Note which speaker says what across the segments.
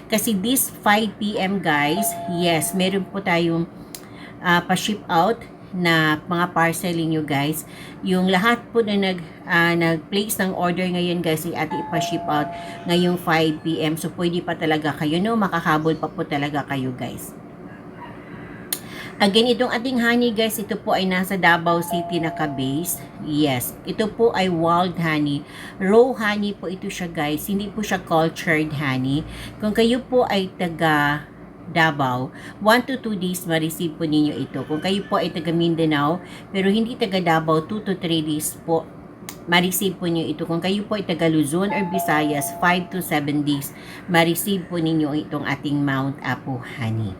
Speaker 1: Kasi this 5 p.m. guys, yes, meron po tayong pa-ship out na mga parcel niyo guys. Yung lahat po na nag-place ng order ngayon guys ay ati ipa-ship out ngayong 5 p.m. So pwede pa talaga kayo, no? Makakahabol pa po talaga kayo guys. Again, itong ating honey guys, ito po ay nasa Davao City naka-base. Yes, ito po ay wild honey. Raw honey po ito siya guys, hindi po siya cultured honey. Kung kayo po ay taga Davao, 1 to 2 days ma-receive po ninyo ito. Kung kayo po ay taga Mindanao, pero hindi taga Davao, 2 to 3 days po ma-receive po ninyo ito. Kung kayo po ay taga Luzon or Visayas, 5 to 7 days ma-receive po ninyo itong ating Mount Apo honey.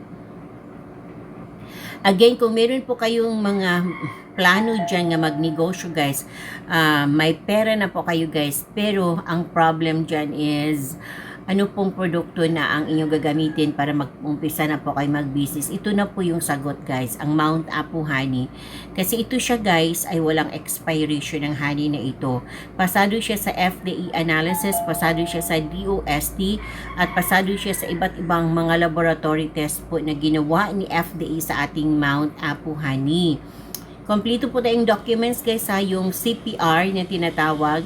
Speaker 1: Again, kung meron po kayong mga plano dyan nga magnegosyo guys, may pera na po kayo guys, pero ang problem dyan is ano pong produkto na ang inyong gagamitin para mag-umpisa na po kayo mag-business. Ito na po yung sagot guys, ang Mount Apo honey. Kasi ito siya guys ay walang expiration ng honey na ito. Pasado siya sa FDA analysis, pasado siya sa DOST, at pasado siya sa iba't ibang mga laboratory test po na ginawa ni FDA sa ating Mount Apo honey. Kompleto po tayong documents guys ha, yung CPR na tinatawag,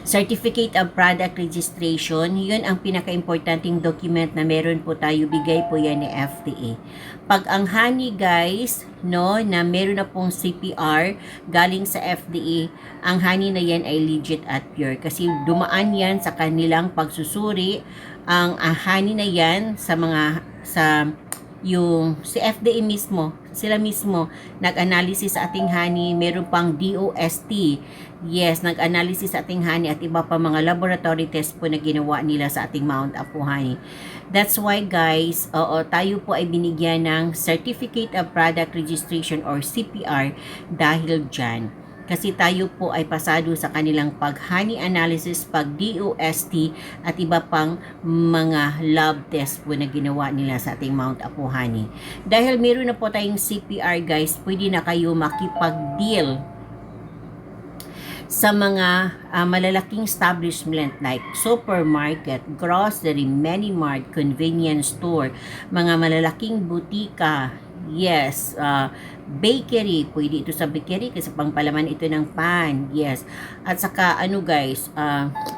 Speaker 1: Certificate of Product Registration, yun ang pinaka-importanting document na meron po tayo, bigay po yan ni FDA. Pag ang honey guys, no, na meron na pong CPR galing sa FDA, ang honey na yan ay legit at pure kasi dumaan yan sa kanilang pagsusuri. Ang honey na yan yung si FDA mismo, sila mismo nag-analysis sa ating honey, meron pang DOST, yes, nag-analysis sa ating honey at iba pa mga laboratory test po na ginawa nila sa ating Mount Apo honey. That's why guys, tayo po ay binigyan ng Certificate of Product Registration or CPR dahil dyan. Kasi tayo po ay pasado sa kanilang pag-honey analysis, pag-DOST, at iba pang mga lab test po na ginawa nila sa ating Mount Apo honey. Dahil meron na po tayong CPR guys, pwede na kayo makipag-deal sa mga malalaking establishment like supermarket, grocery, mini-mart, convenience store, mga malalaking butika, yes, bakery, pwede ito sa bakery kasi pangpalaman ito ng pan, yes. At saka ano guys,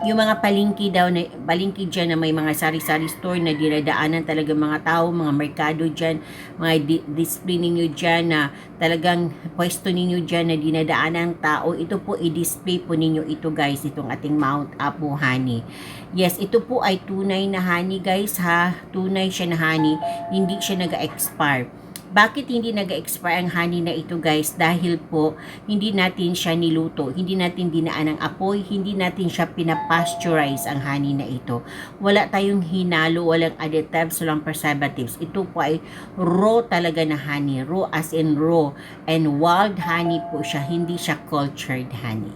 Speaker 1: yung mga palengke daw, na palengke dyan na may mga sari-sari store na dinadaanan talaga mga tao, mga merkado dyan, mga display ninyo dyan na talagang pwesto ninyo dyan na dinadaanan ng tao, ito po i-display po ninyo ito guys, itong ating Mount Apo honey. Yes, ito po ay tunay na honey guys ha, tunay siya na honey, hindi siya nag-expire. Bakit hindi nag-expire ang honey na ito guys? Dahil po, hindi natin siya niluto, hindi natin dinaan ng apoy, hindi natin siya pinapasteurize ang honey na ito. Wala tayong hinalo, walang additives, walang preservatives. Ito po ay raw talaga na honey, raw as in raw. And wild honey po siya, hindi siya cultured honey.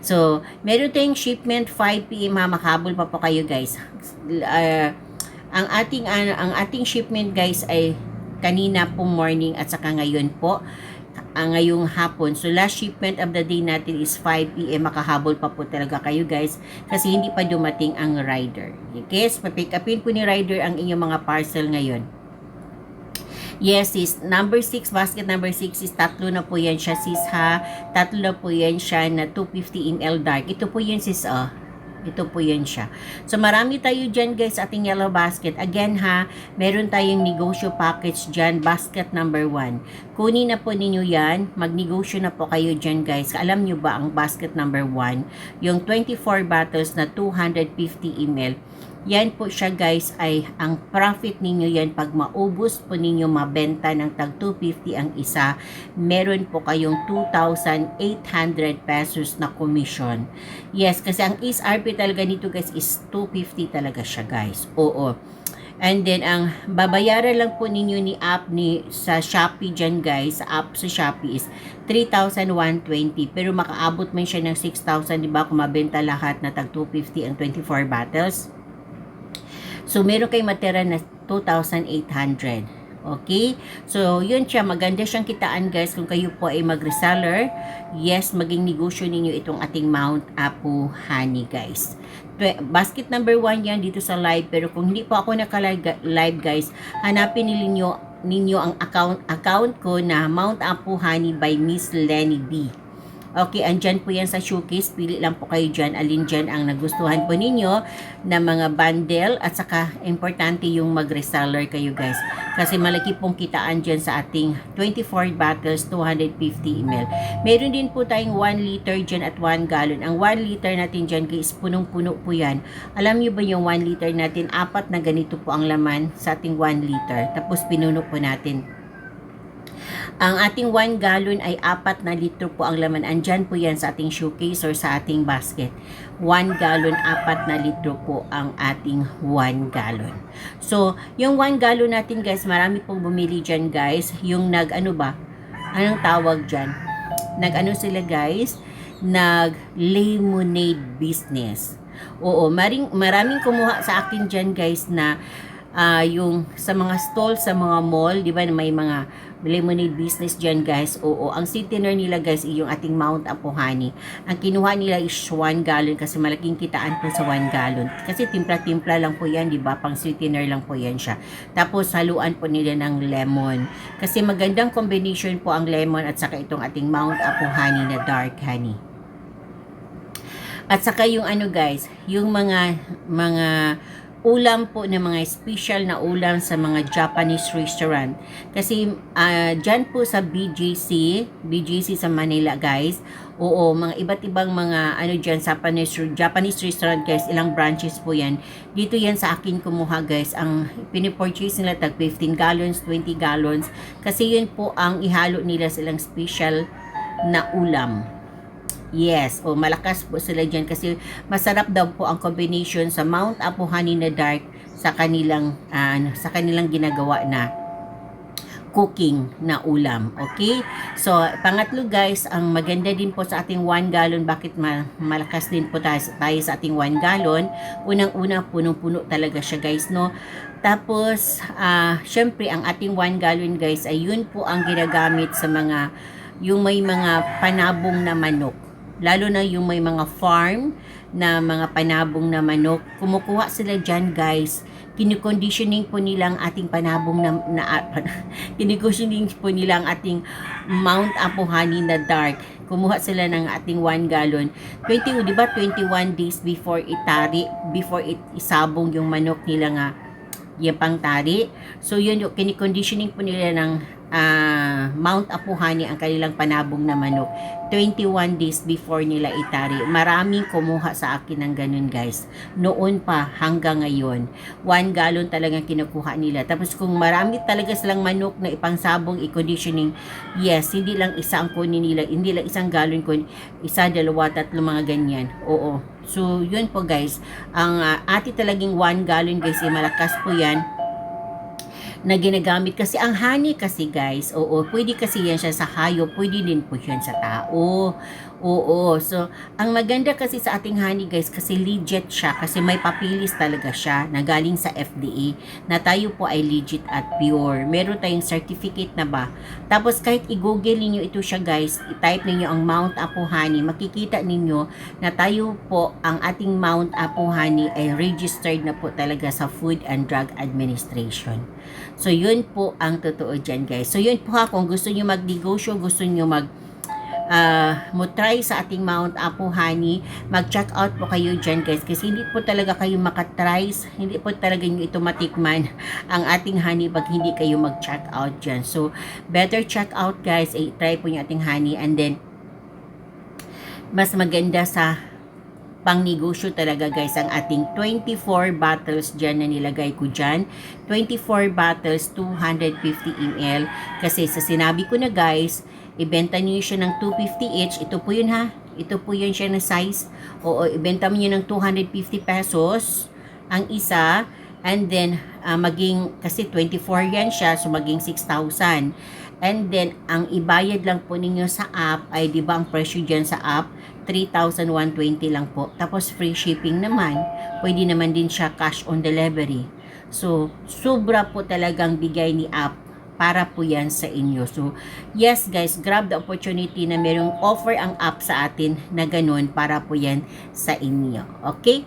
Speaker 1: So, meron tayong shipment 5 p.m. Makabol pa po kayo guys. Ang ating shipment guys ay kanina po morning at saka ngayon po ngayong hapon. So last shipment of the day natin is 5 p.m. Makahabol pa po talaga kayo guys kasi hindi pa dumating ang rider. Okay, so pick upin po ni rider ang inyong mga parcel ngayon. Yes sis, number 6, basket number 6 is tatlo na po yan siya sis ha, tatlo na po yan siya na 250 ml dark. Ito po yun sis ito po yan siya. So, marami tayo dyan guys ating yellow basket. Again ha, meron tayong negosyo package dyan, basket number 1. Kunin na po ninyo yan, magnegosyo na po kayo dyan guys. Alam nyo ba ang basket number 1? Yung 24 bottles na 250 ml. Yan po siya guys ay ang profit ninyo yan pag maubos po ninyo mabenta ng tag 250 ang isa, meron po kayong 2,800 pesos na commission. Yes, kasi ang SRP talaga nito guys is 250 talaga siya guys. Oo. And then ang babayaran lang po ninyo ni app sa Shopee dyan guys, sa app sa Shopee is 3,120 pero makaabot man siya ng 6,000 diba kung mabenta lahat na tag 250 ang 24 bottles. So, meron kayong matera na 2,800. Okay? So, yun siya. Maganda siyang kitaan guys kung kayo po ay mag-reseller. Yes, maging negosyo ninyo itong ating Mount Apo honey guys. Basket number 1 yan dito sa live. Pero kung hindi po ako naka-live guys, hanapin ninyo ang account ko na Mount Apo Honey by Miss Lenny B. Okay, andyan po yan sa showcase. Pili lang po kayo dyan. Alin dyan ang nagustuhan po ninyo na mga bundle. At saka, importante yung mag-reseller kayo guys. Kasi malaki pong kitaan dyan sa ating 24 bottles, 250 ml. Meron din po tayong 1 liter dyan at 1 gallon. Ang 1 liter natin dyan guys, punong-puno po yan. Alam nyo ba yung 1 liter natin? 4 na ganito po ang laman sa ating 1 liter. Tapos pinuno po natin. Ang ating 1 gallon ay 4 na litro po ang laman. Andyan po yan sa ating showcase or sa ating basket. 1 gallon, 4 na litro po ang ating 1 gallon. So, yung 1 gallon natin guys, marami pong bumili dyan guys. Yung anong tawag dyan? Sila guys? Lemonade business. Oo, maraming kumuha sa akin dyan guys na yung sa mga stall, sa mga mall, di ba, may mga lemonade business dyan guys. Oo, ang sweetener nila guys ay yung ating Mount Apo Honey. Ang kinuha nila is 1 gallon kasi malaking kitaan po sa 1 gallon. Kasi timpla-timpla lang po yan, di ba? Pang sweetener lang po yan siya. Tapos haluan po nila ng lemon. Kasi magandang combination po ang lemon at saka itong ating Mount Apo Honey na dark honey. At saka yung guys, yung mga ulam po ng mga special na ulam sa mga Japanese restaurant. Kasi dyan po sa BGC sa Manila guys. Oo, mga iba't ibang mga dyan sa Japanese restaurant guys, ilang branches po yan. Dito yan sa akin kumuha guys. Ang pinipurchase nila tag 15 gallons, 20 gallons. Kasi yun po ang ihalo nila silang special na ulam. Yes, malakas po sila dyan kasi masarap daw po ang combination sa Mount Apo Honey na dark sa kanilang ginagawa na cooking na ulam. Okay? So, pangatlo guys, ang maganda din po sa ating 1 gallon, bakit malakas din po tayo sa ating 1 gallon. Unang-una, punong-puno talaga siya guys, no? Tapos, syempre, ang ating 1 gallon guys, ay yun po ang ginagamit sa yung may mga panabong na manok. Lalo na yung may mga farm na mga panabong na manok. Kumukuha sila dyan guys. Kinikonditioning po nila ang ating panabong kinikonditioning po nila ang ating Mount Apo Honey na dark. Kumuha sila ng ating 1 gallon. 21 days before isabong yung manok nila nga yung pangtari. So yun yung kinikonditioning po nila ng Mount Apo Honey ang kanilang panabong na manok 21 days before nila itari. Maraming kumuha sa akin ng ganun guys. Noon pa hanggang ngayon. 1 gallon talagang kinukuha nila. Tapos kung marami talaga silang manok na ipangsabong i-conditioning, yes, hindi lang isa ang kunin nila. Hindi lang isang gallon kunin. Isa, dalawa, tatlo, mga ganyan. Oo. So, yun po guys. Ang talagang 1 gallon guys, malakas po yan na ginagamit kasi ang honey kasi guys, pwede kasi yan siya sa hayop, pwede din po yan sa tao. So ang maganda kasi sa ating honey guys, kasi legit siya, kasi may papilis talaga siya na galing sa FDA na tayo po ay legit at pure. Meron tayong certificate na ba. Tapos kahit i-google niyo ito siya guys, i-type niyo ang Mount Apo Honey, makikita ninyo na tayo po, ang ating Mount Apo Honey ay registered na po talaga sa Food and Drug Administration. So, yun po ang totoo dyan, guys. So, yun po ha, kung gusto nyo mag-negosyo, gusto nyo mo-try sa ating Mount Apo Honey, mag-check out po kayo dyan, guys. Kasi hindi po talaga kayo makatry, hindi po talaga nyo ito matikman ang ating honey pag hindi kayo mag-check out dyan. So, better check out, guys. Try po yung ating honey, and then, mas maganda sa pang-negosyo talaga guys ang ating 24 bottles dyan na nilagay ko dyan. 24 bottles, 250 ml. Kasi sa sinabi ko na guys, ibenta niyo siya ng 250 each. Ito po yun ha. Ito po yun siya na size. Ibenta mo niyo ng 250 pesos ang isa. And then, kasi 24 yan siya, so maging 6,000. And then, ang ibayad lang po ninyo sa app, ay di ba ang presyo dyan sa app, 3,120 lang po. Tapos, free shipping naman. Pwede naman din siya cash on delivery. So, sobra po talagang bigay ni app para po yan sa inyo. So, yes guys, grab the opportunity na merong offer ang app sa atin na ganun para po yan sa inyo. Okay?